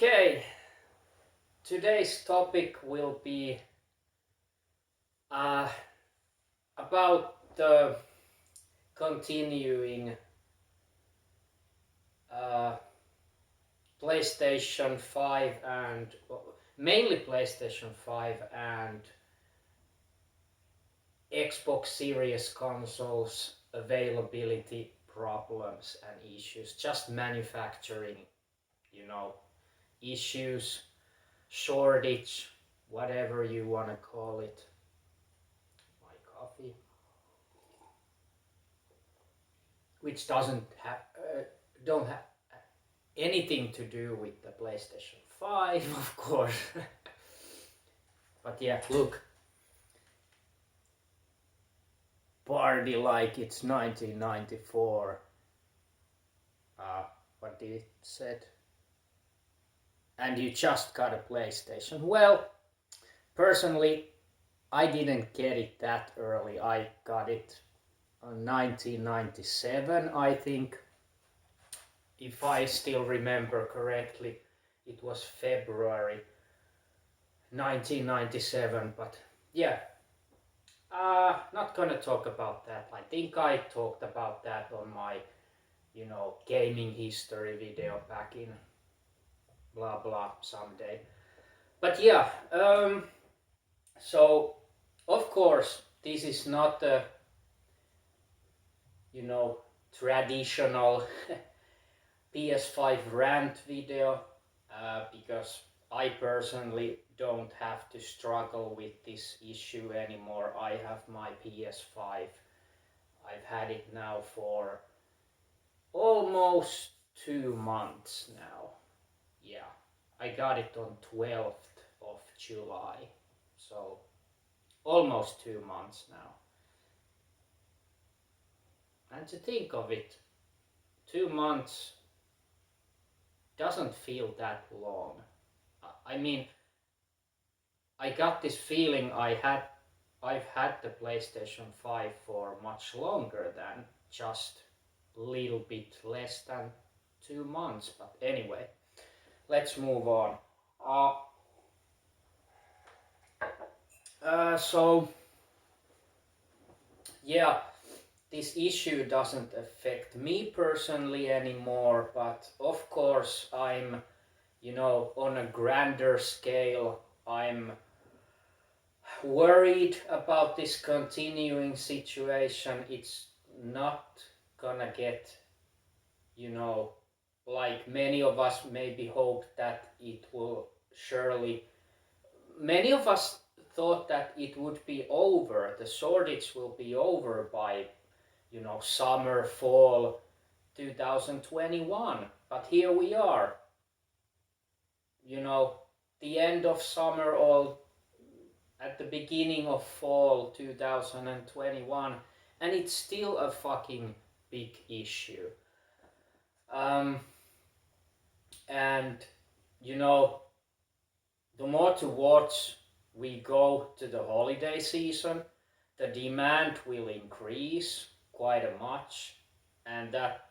Okay, today's topic will be uh, about the continuing uh, PlayStation 5 and mainly PlayStation 5 and Xbox Series consoles availability problems and issues, just manufacturing, issues, shortage, whatever you want to call it. My coffee, which don't have anything to do with the PlayStation 5, of course. But yeah, look, party like it's 1994. What did it said? And you just got a PlayStation. Well, personally, I didn't get it that early. I got it in 1997, I think. If I still remember correctly, it was February 1997, but yeah, not gonna talk about that. I think I talked about that on my, gaming history video back in blah blah someday. But yeah, so of course this is not a, traditional PS5 rant video, because I personally don't have to struggle with this issue anymore. I have my PS5. I've had it now for almost 2 months now. Yeah, I got it on 12th of July, so almost 2 months now. And to think of it, 2 months doesn't feel that long. I mean, I got this feeling I've had the PlayStation 5 for much longer than just a little bit less than 2 months. But anyway, let's move on. So yeah, this issue doesn't affect me personally anymore, but of course I'm, on a grander scale, I'm worried about this continuing situation. It's not gonna get, like many of us maybe hoped that it will surely. Many of us thought that it would be over, the shortage will be over by, summer, fall 2021. But here we are, the end of summer or at the beginning of fall 2021, and it's still a fucking big issue. And the more towards we go to the holiday season, the demand will increase quite a much, and that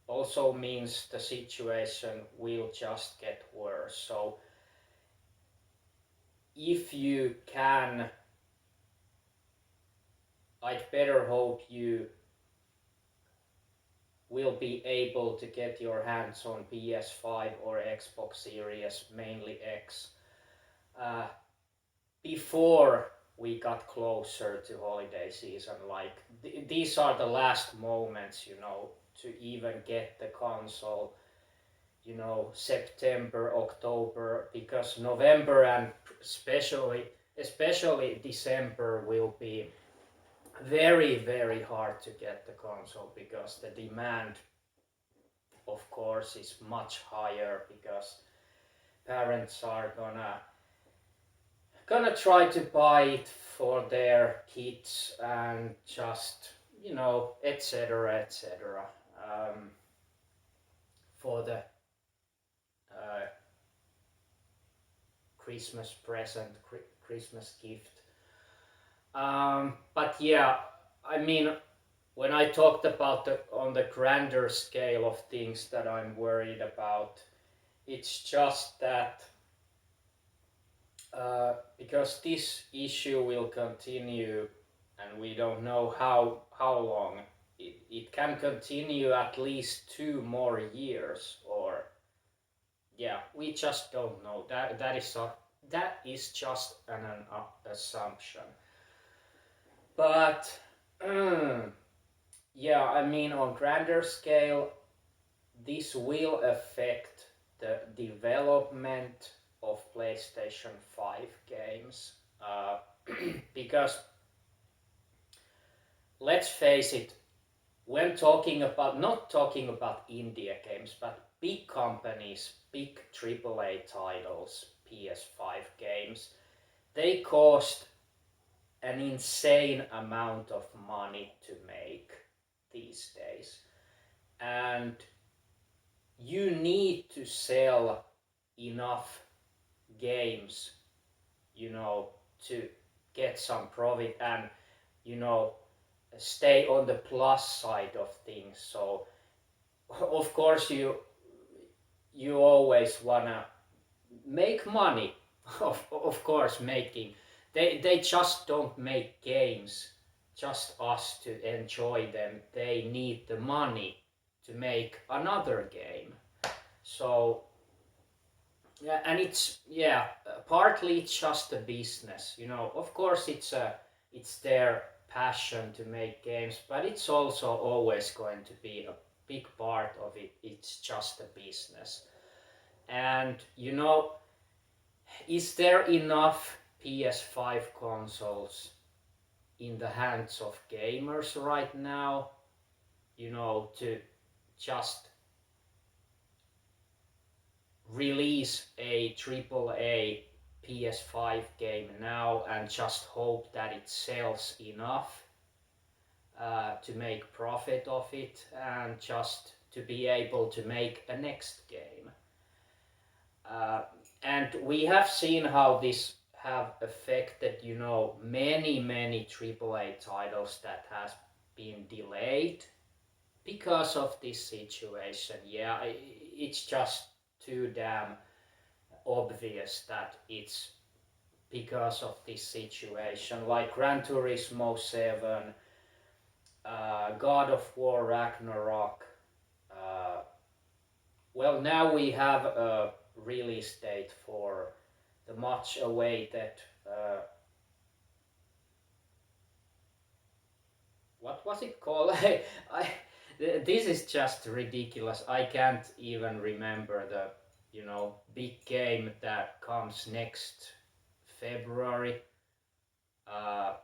also means the situation will just get worse. So if you can, I'd better hope you will be able to get your hands on PS5 or Xbox Series, mainly X, before we got closer to holiday season. Like these are the last moments, to even get the console. September, October, because November and especially December will be very, very hard to get the console, because the demand, of course, is much higher, because parents are gonna try to buy it for their kids and just, etc., etc., for the Christmas present, Christmas gift. But yeah, I mean, when I talked about on the grander scale of things that I'm worried about, It's just that because this issue will continue, and we don't know how long. It can continue at least 2 more years, or yeah, we just don't know. That is just an assumption. But yeah, I mean, on grander scale, this will affect the development of PlayStation 5 games. Because let's face it, when talking about, not talking about India games, but big companies, big AAA titles, PS5 games, they cost an insane amount of money to make these days. And you need to sell enough games, to get some profit and, stay on the plus side of things. So of course you always wanna make money. Of course, making, they just don't make games just us to enjoy them. They need the money to make another game. So yeah, and it's, yeah, partly it's just a business. Of course it's their passion to make games, but it's also always going to be a big part of it. It's just a business. And is there enough PS5 consoles in the hands of gamers right now, to just release a AAA PS5 game now and just hope that it sells enough to make profit of it and just to be able to make a next game? And we have seen how this have affected, many AAA titles that has been delayed because of this situation. Yeah, it's just too damn obvious that it's because of this situation. Like Gran Turismo 7, God of War Ragnarok. Well, now we have a release date for the much awaited, what was it called? This is just ridiculous. I can't even remember the big game that comes next February. uh,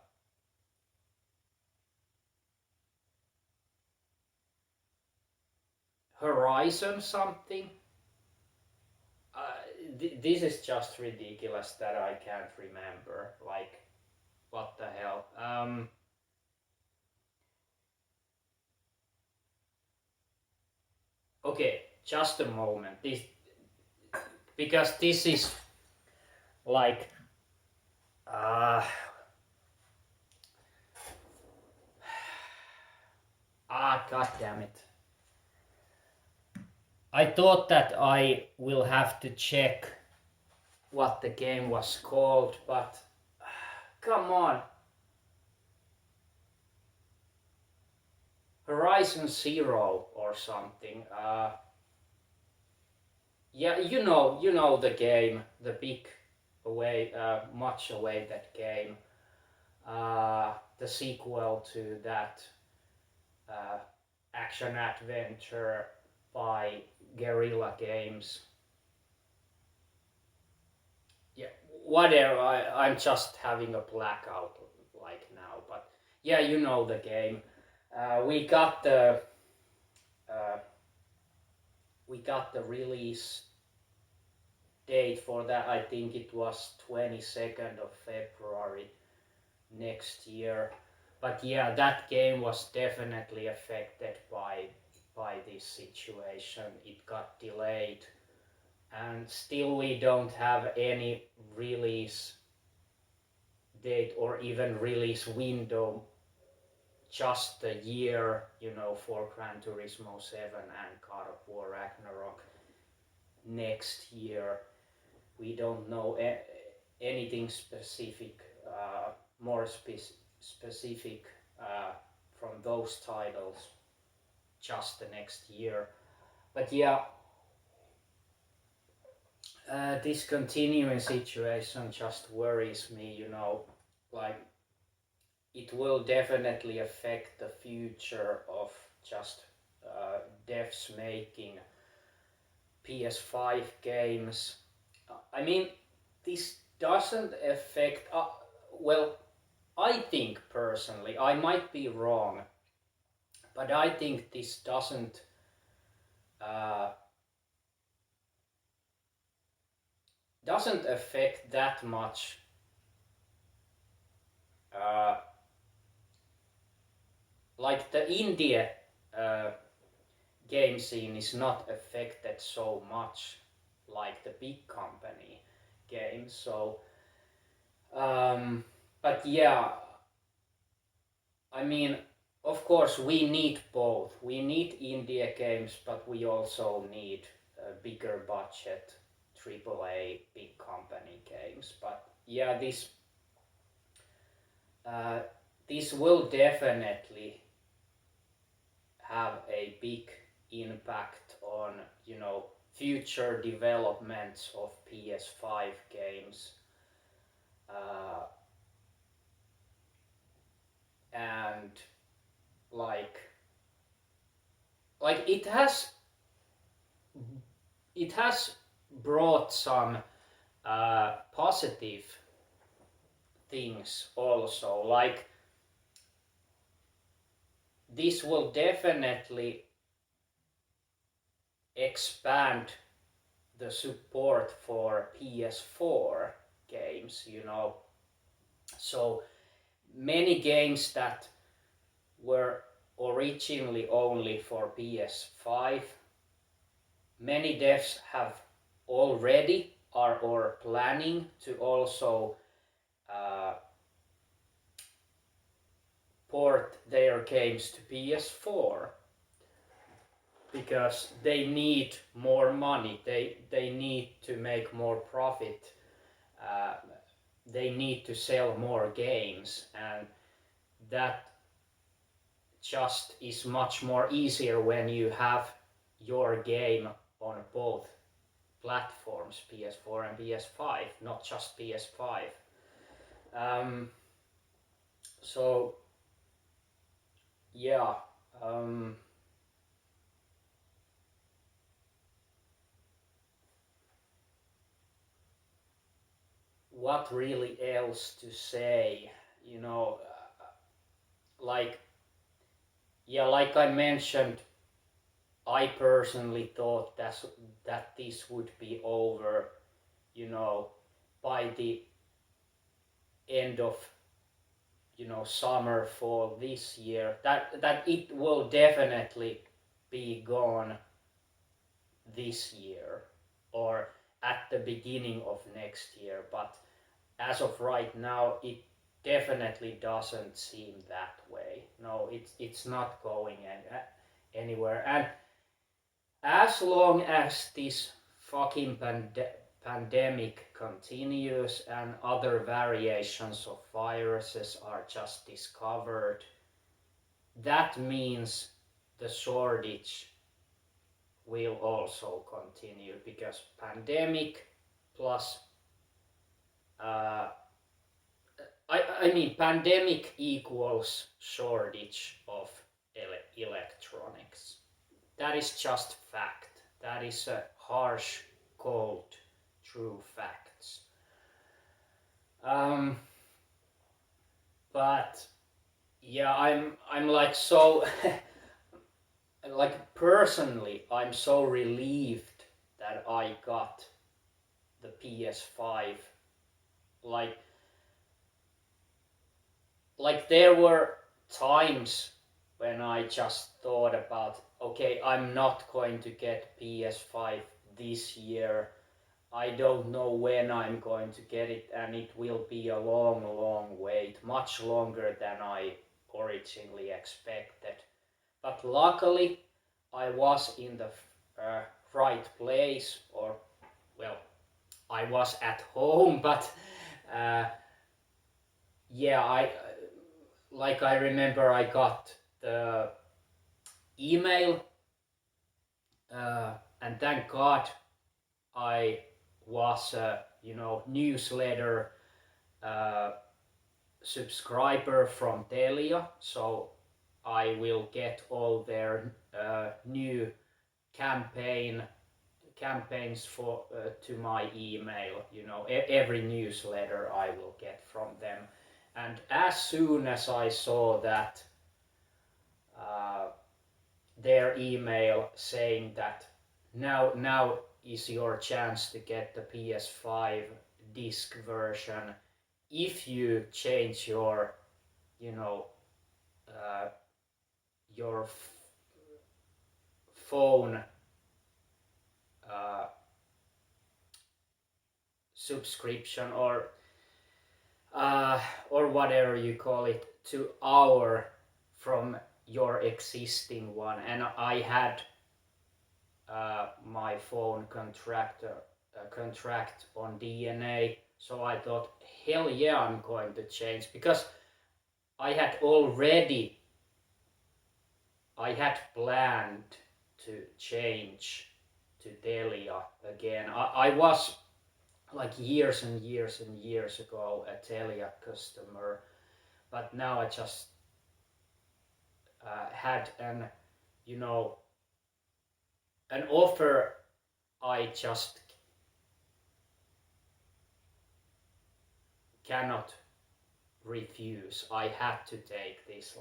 Horizon something. This is just ridiculous that I can't remember. Like, what the hell? Okay, just a moment. This, because this is like, uh, god damn it. I thought that I will have to check what the game was called, but come on. Horizon Zero or something. Yeah, you know the game, the big away, much awaited game. The sequel to that uh, action adventure by Guerrilla Games. Yeah, whatever. I'm just having a blackout like now, but yeah, you know the game. We got the uh, we got the release date for that. I think it was 22nd of February next year. But yeah, that game was definitely affected by this situation. It got delayed, and still we don't have any release date or even release window. Just the year, for Gran Turismo 7 and God of War Ragnarok next year. We don't know anything specific, more specific from those titles, just the next year. But yeah, this continuing situation just worries me, like it will definitely affect the future of just devs making PS5 games. I mean, this doesn't affect, well, I think personally, I might be wrong, but I think this uh, doesn't affect that much uh, like the India uh, game scene is not affected so much like the big company games. So, but yeah, I mean, of course, we need both. We need India games, but we also need bigger budget AAA big company games. But yeah, uh, this will definitely have a big impact on future developments of PS5 games, uh, and like like it has brought some positive things also, like this will definitely expand the support for PS4 games, so many games that were originally only for PS5, many devs have already are or planning to also uh, port their games to PS4 because they need more money, they need to make more profit, uh, they need to sell more games, and that just is much more easier when you have your game on both platforms, PS4 and PS5, not just PS5. Um, so yeah, um, what really else to say? Like yeah, like I mentioned, I personally thought that this would be over, by the end of summer, fall this year. That it will definitely be gone this year or at the beginning of next year. But as of right now, it definitely doesn't seem that way. No, it's not going anywhere. And as long as this fucking pandemic continues and other variations of viruses are just discovered, that means the shortage will also continue, because pandemic plus uh, I mean pandemic equals shortage of electronics. That is just fact. That is a harsh, cold, true facts. Um, but yeah, I'm like so like personally, I'm so relieved that I got the PS5. Like there were times when I just thought about, okay, I'm not going to get PS5 this year. I don't know when I'm going to get it, and it will be a long, long wait, much longer than I originally expected. But luckily, I was in the right place, or well, I was at home, but uh, yeah, I remember I got the email, and thank God I was a newsletter uh, subscriber from Telia, so I will get all their new campaigns for to my email. Every newsletter I will get from them, and as soon as I saw that uh, their email saying that now is your chance to get the PS5 disc version if you change your you know uh, your phone uh, subscription, or whatever you call it, to our from your existing one. And I had my phone contract on DNA, so I thought, hell yeah, I'm going to change, because I had planned to change to Telia again. I was like years and years and years ago a Telia customer, but now I just had an offer I just cannot refuse. I had to take this,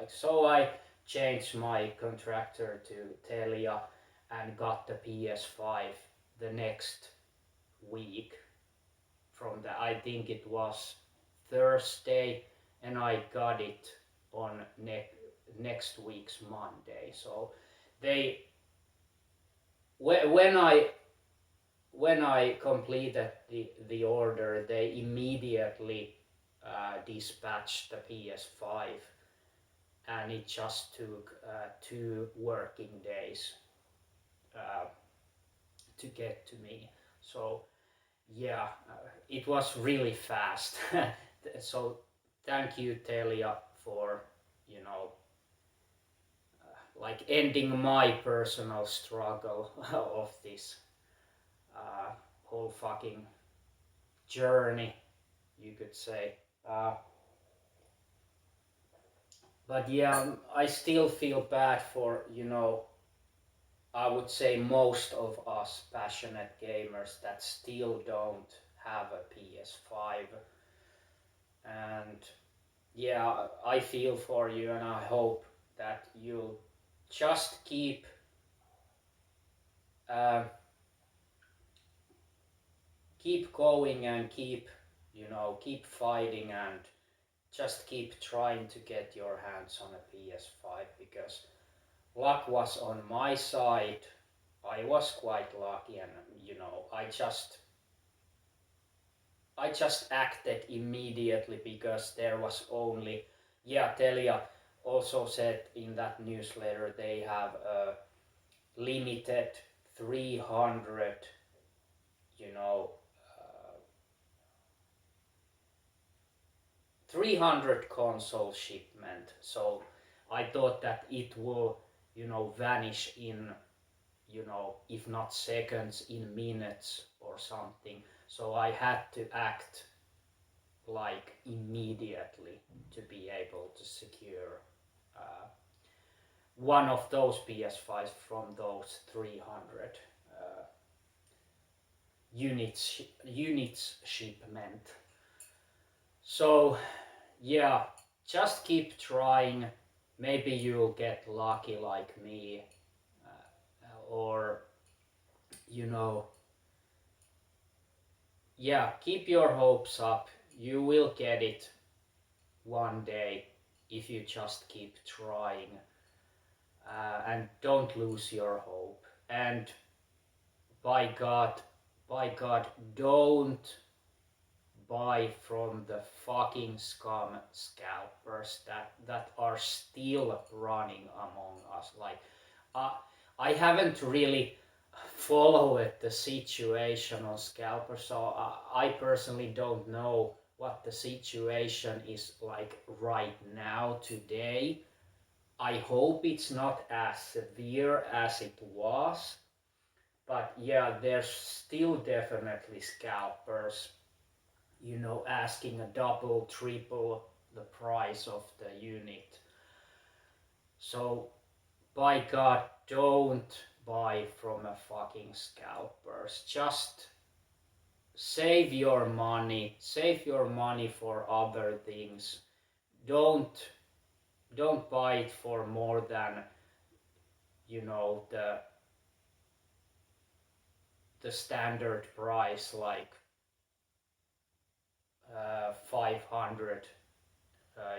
so I changed my contractor to Telia and got the PS5 the next week. From the, I think it was Thursday, and I got it on next week's Monday. So they when I completed the order, they immediately dispatched the PS5, and it just took 2 working days uh, to get to me. So yeah, it was really fast. So thank you, Telia, for like ending my personal struggle of this whole fucking journey, you could say. But yeah, I still feel bad for, I would say most of us passionate gamers that still don't have a PS5. And yeah, I feel for you, and I hope that you'll just uh, keep going, and keep fighting, and just keep trying to get your hands on a PS5, because luck was on my side. I was quite lucky, and I just acted immediately, because there was only, yeah, Telia also said in that newsletter they have a limited 300, you know, 300 console shipment. So I thought that it will, vanish in, if not seconds, in minutes or something. So I had to act like immediately to be able to secure one of those PS5s from those 300 units shipment. So yeah, just keep trying. Maybe you'll get lucky like me, or yeah, keep your hopes up. You will get it one day if you just keep trying, and don't lose your hope. And by God, don't buy from the fucking scalpers that are still running among us. Like, I haven't really follow it, the situation on scalper, so I personally don't know what the situation is like right now today. I hope it's not as severe as it was, but yeah, there's still definitely scalpers, you know, asking a double, triple the price of the unit. So by God, don't buy from a fucking scalpers. Just save your money. Save your money for other things. Don't buy it for more than, you know, the standard price, like 500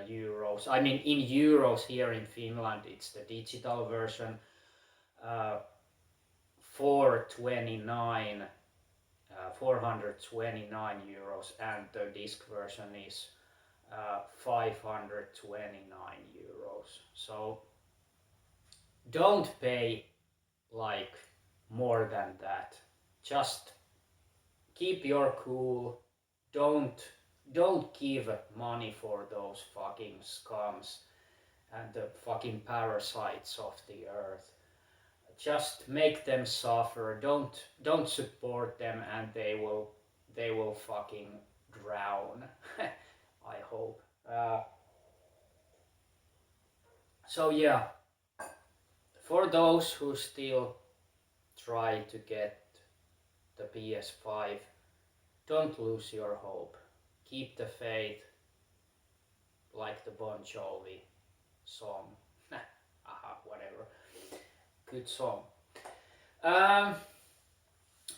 euros. I mean, in euros here in Finland, it's the digital version, 429 429 euros, and the disc version is 529 euros. So don't pay like more than that. Just keep your cool. Don't give money for those fucking scums and the fucking parasites of the earth. Just make them suffer. Don't support them, and they will fucking drown. I hope. So yeah, for those who still try to get the PS5, don't lose your hope. Keep the faith, like the Bon Jovi song. Aha, whatever. Good song.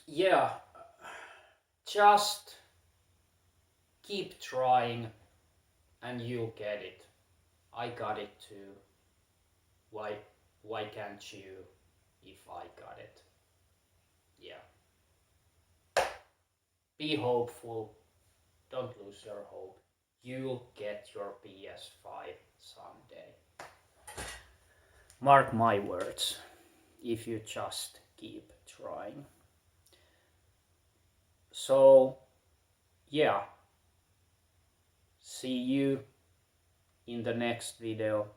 Yeah, just keep trying and you'll get it. I got it too. Why can't you if I got it? Yeah. Be hopeful. Don't lose your hope. You'll get your PS5 someday. Mark my words, if you just keep trying. So, yeah. See you in the next video.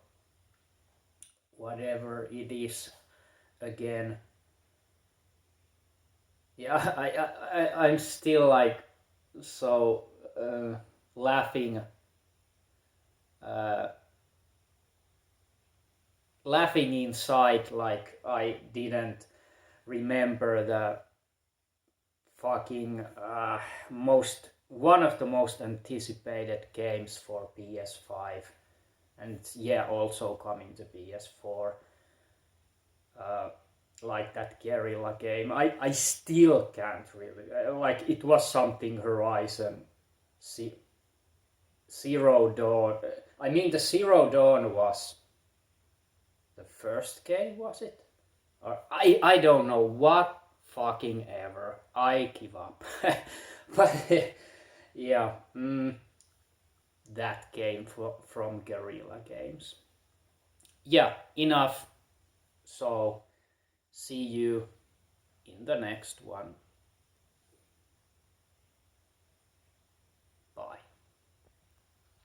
Whatever it is, again. Yeah, I'm still like so laughing inside, like I didn't remember the fucking one of the most anticipated games for PS5, and yeah, also coming to PS4, like that guerrilla game. I still can't really, like, it was something Horizon Zero Dawn. I mean, the Zero Dawn was the first game, was it? Or I don't know, what fucking ever. I give up. But yeah, that game from Guerrilla Games. Yeah, enough. So see you in the next one.